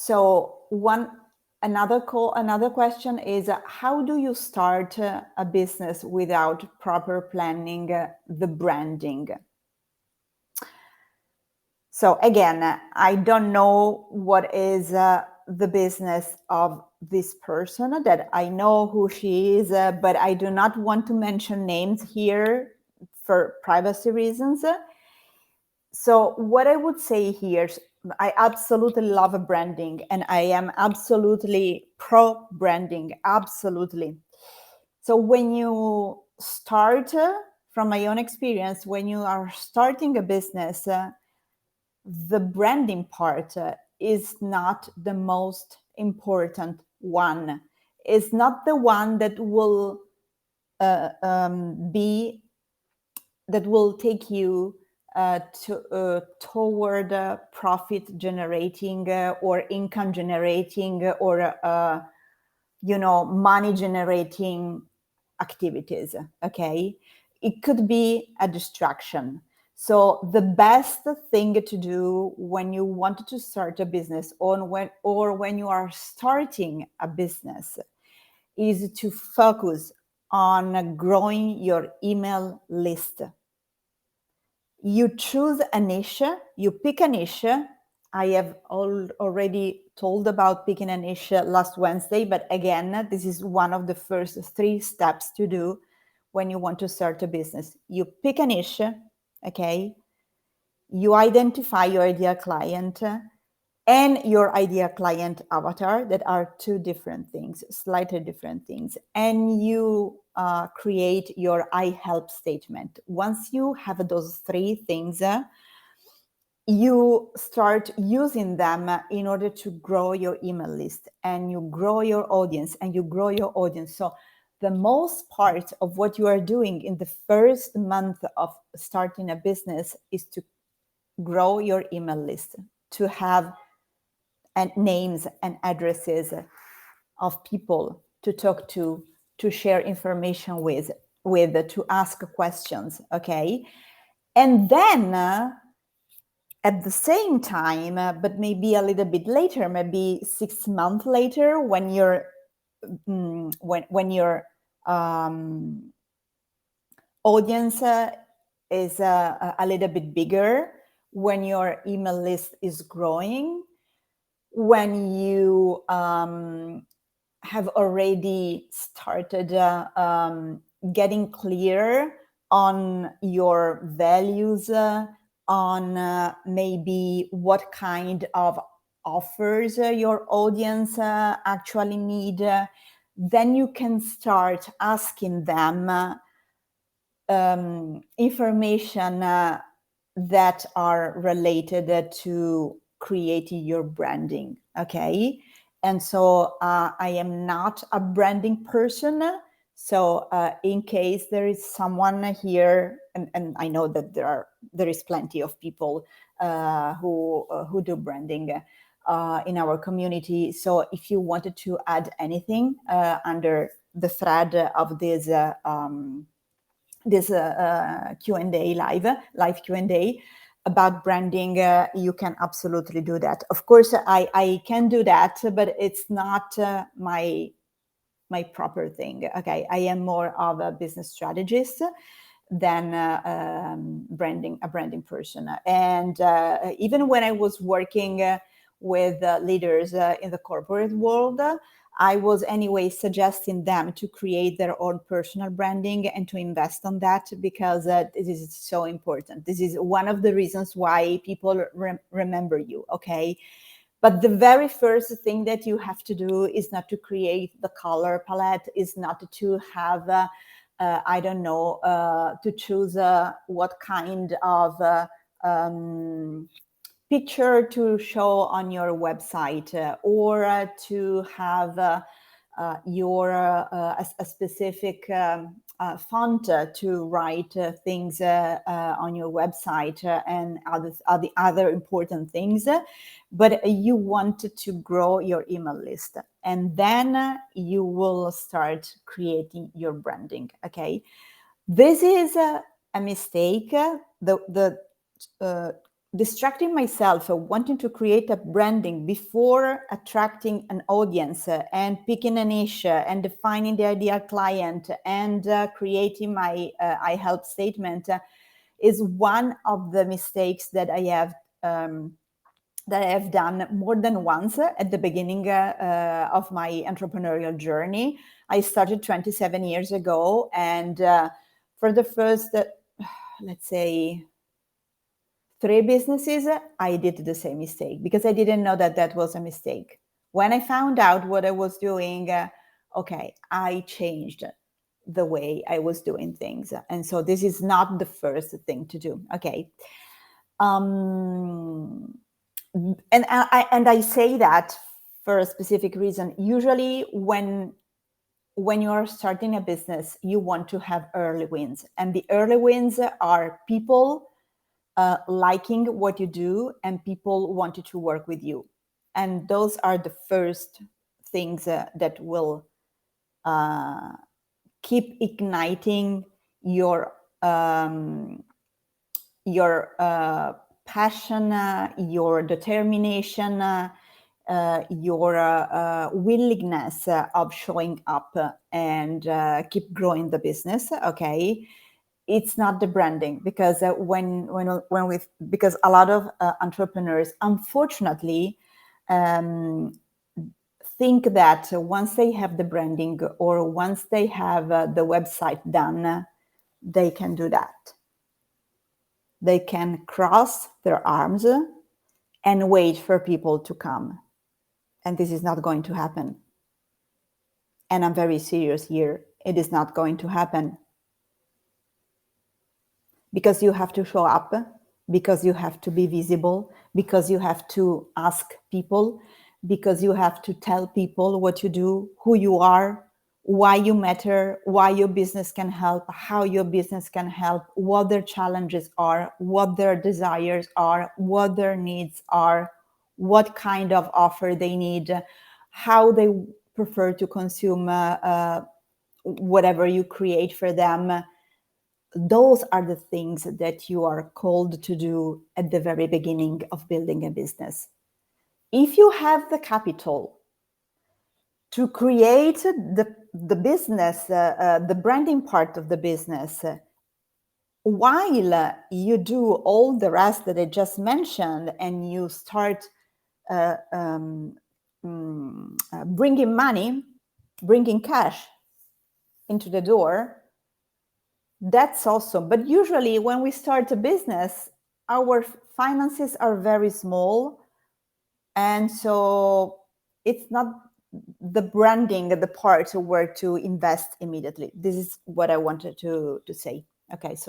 So another question is, how do you start a business without proper planning the branding? So again, I don't know what is the business of this person, that I know who she is, but I do not want to mention names here for privacy reasons. So what I would say here, I absolutely love branding, and I am absolutely pro branding, absolutely. So when you start, from my own experience, when you are starting a business, the branding part is not the most important one. It's not the one that will take you toward profit generating or income generating or money generating activities. Okay, it could be a distraction. So the best thing to do when you want to start a business, or when you are starting a business, is to focus on growing your email list. You choose a niche, you pick a niche. I have already told about picking a niche last Wednesday, but again, this is one of the first 3 steps to do when you want to start a business. You pick a niche, okay? You identify your ideal client and your ideal client avatar, that are 2 different things, slightly different things. And you create your I help statement. Once you have those 3 things, you start using them in order to grow your email list, and you grow your audience, So the most part of what you are doing in the first month of starting a business is to grow your email list, to have names and addresses of people to talk to share information with, to ask questions, okay? And then at the same time, but maybe a little bit later, maybe 6 months later, when your audience is a little bit bigger, when your email list is growing, when you have already started getting clear on your values, on maybe what kind of offers your audience actually need, then you can start asking them information that are related to creating your branding, okay? And so I am not a branding person. So in case there is someone here, and I know that there is plenty of people who do branding in our community. So if you wanted to add anything under the thread of this Q&A, live Q&A about branding, you can absolutely do that. Of course, I can do that, but it's not my proper thing. Okay, I am more of a business strategist than a branding person. And even when I was working with leaders in the corporate world, I was anyway suggesting them to create their own personal branding and to invest on that, because this is so important. This is one of the reasons why people remember you, okay? But the very first thing that you have to do is not to create the color palette, is not to have, to choose what kind of picture to show on your website, or to have a specific font to write things on your website and other important things. But you want to grow your email list, and then you will start creating your branding, okay? This is a mistake. distracting myself, wanting to create a branding before attracting an audience and picking a niche and defining the ideal client and creating my I help statement is one of the mistakes that I have done more than once at the beginning of my entrepreneurial journey. I started 27 years ago, and for the first, let's say, 3 businesses, I did the same mistake because I didn't know that that was a mistake. When I found out what I was doing, okay, I changed the way I was doing things. And so this is not the first thing to do. Okay. And I say that for a specific reason. Usually when you are starting a business, you want to have early wins. And the early wins are people liking what you do and people wanting to work with you. And those are the first things that will keep igniting your passion, your determination, your willingness of showing up and keep growing the business. Okay, it's not the branding, because because a lot of entrepreneurs, unfortunately, think that once they have the branding or once they have the website done, they can do that. They can cross their arms and wait for people to come. And this is not going to happen. And I'm very serious here. It is not going to happen. Because you have to show up, because you have to be visible, because you have to ask people, because you have to tell people what you do, who you are, why you matter, why your business can help, how your business can help, what their challenges are, what their desires are, what their needs are, what kind of offer they need, how they prefer to consume whatever you create for them. Those are the things that you are called to do at the very beginning of building a business. If you have the capital to create the business, the branding part of the business, while you do all the rest that I just mentioned, and you start bringing money, bringing cash into the door, that's awesome. But usually when we start a business, our finances are very small. And so it's not the branding, the part where to invest immediately. This is what I wanted to say. Okay, so